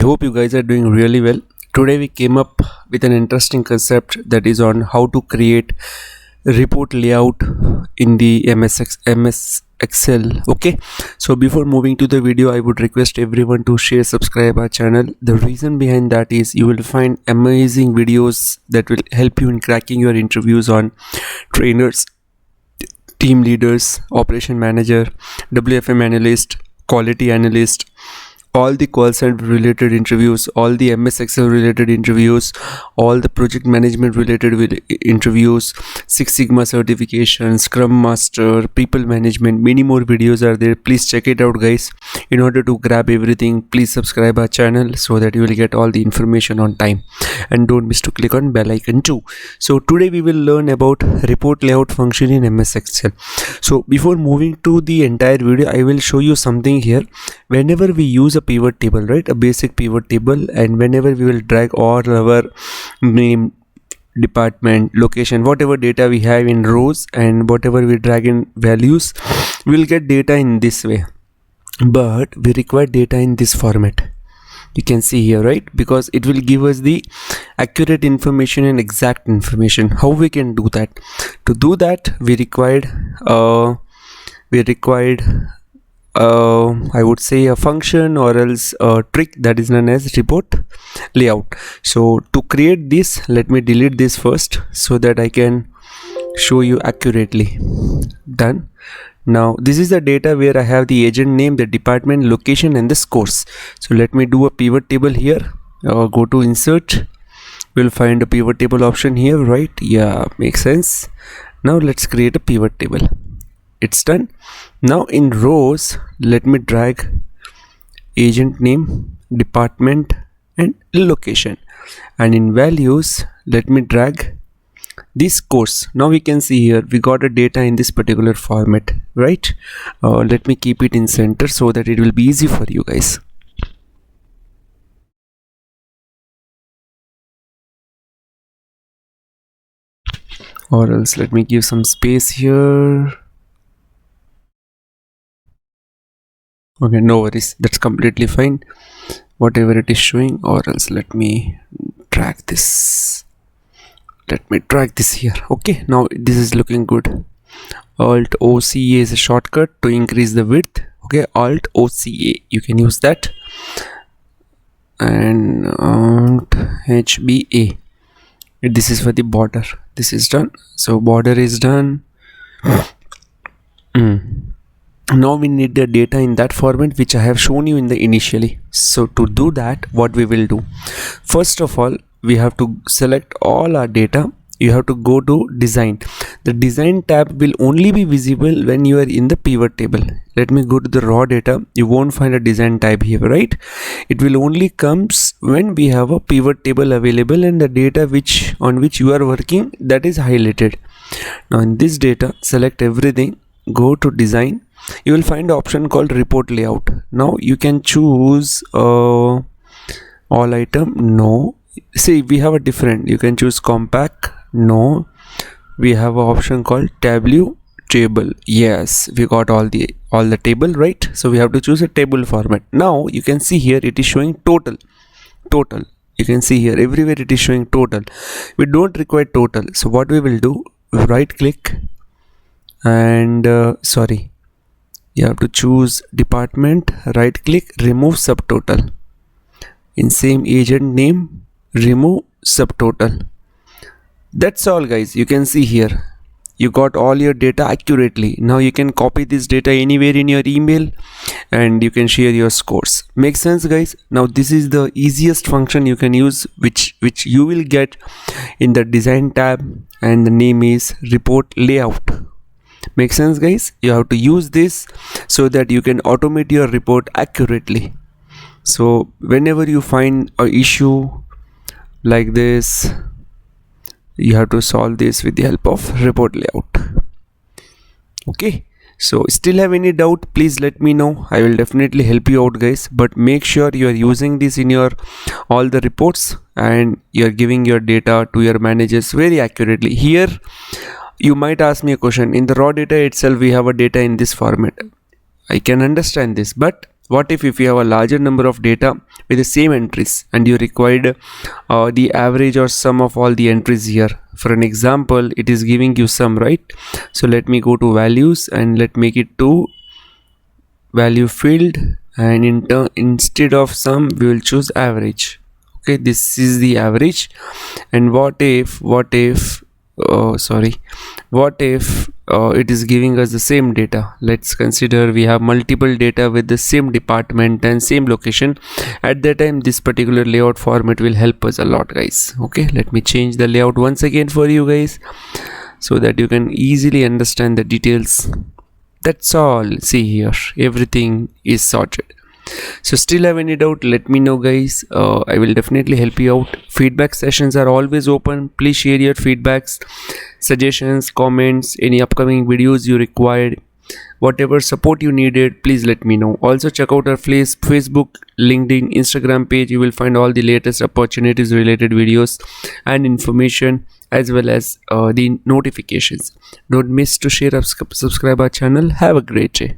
I hope you guys are doing really well. Today we came up with an interesting concept that is on how to create report layout in the MS Excel. Okay, so before moving to the video, I would request everyone to share, subscribe our channel. The reason behind that is you will find amazing videos that will help you in cracking your interviews on trainers, team leaders, operation manager, WFM analyst, quality analyst, all the call center related interviews, all the MS Excel related interviews, all the project management related interviews, Six Sigma certification, Scrum Master, people management. Many more videos are there. Please check it out, guys. In order to grab everything, please subscribe our channel so that you will get all the information on time, and don't miss to click on bell icon too. So today we will learn about report layout function in MS Excel. So before moving to the entire video, I will show you something here. Whenever we use a pivot table, right, a basic pivot table, and whenever we will drag all our name, department, location, whatever data we have in rows, and whatever we drag in values, we'll get data in this way. But we require data in this format. You can see here, right, because it will give us the accurate information and exact information. How we can do that? To do that, we required I would say a function or else a trick that is known as report layout. So to create this, let me delete this first so that I can show you accurately. Done. Now this is the data where I have the agent name, the department, location, and the scores. So let me do a pivot table here. Go to insert. We'll find a pivot table option here, right? Yeah, makes sense. Now let's create a pivot table. It's done. Now in rows, let me drag agent name, department, and location, and in values, let me drag these scores. Now we can see here we got a data in this particular format, right? Let me keep it in center so that it will be easy for you guys. Or else let me give some space here. Okay, no worries, that's completely fine, whatever it is showing. Or else let me drag this here. Okay, now this is looking good. Alt OCA is a shortcut to increase the width. Okay, Alt OCA, you can use that, and Alt HBA, this is for the border. This is done. So border is done. Now we need the data in that format which I have shown you in the initially. So to do that, what we will do, first of all, we have to select all our data. You have to go to design. The design tab will only be visible when you are in the pivot table. Let me go to the raw data. You won't find a design tab here, right? It will only comes when we have a pivot table available and the data on which you are working, that is highlighted. Now in this data, select everything, go to design. You will find the option called report layout. Now you can choose all item, no. See, we have a different, you can choose compact, no. We have an option called tableau table. Yes, we got all the table, right? So we have to choose a table format. Now you can see here it is showing total. You can see here everywhere it is showing total. We don't require total. So what we will do, right click, and you have to choose department, right click, remove subtotal. In same agent name, remove subtotal. That's all, guys. You can see here you got all your data accurately. Now you can copy this data anywhere in your email and you can share your scores. Makes sense, guys? Now this is the easiest function you can use, which you will get in the design tab, and the name is report layout. Make sense, guys? You have to use this so that you can automate your report accurately. So whenever you find an issue like this, you have to solve this with the help of report layout. Okay, so still have any doubt, please let me know. I will definitely help you out, guys, but make sure you are using this in your all the reports and you are giving your data to your managers very accurately. Here you might ask me a question, in the raw data itself we have a data in this format. I can understand this, but What if you have a larger number of data with the same entries and you required the average or sum of all the entries here? For an example, it is giving you sum, right? So let me go to values and let make it to value field, and instead of sum we will choose average. Okay, this is the average. And what if what if it is giving us the same data? Let's consider we have multiple data with the same department and same location. At that time, this particular layout format will help us a lot, guys. Okay, let me change the layout once again for you guys so that you can easily understand the details. That's all. See here, everything is sorted. So still have any doubt, let me know, guys. I will definitely help you out. Feedback sessions are always open. Please share your feedbacks, suggestions, comments, any upcoming videos you required, whatever support you needed, please let me know. Also check out our Facebook, LinkedIn, Instagram page. You will find all the latest opportunities related videos and information, as well as the notifications. Don't miss to share, subscribe our channel. Have a great day.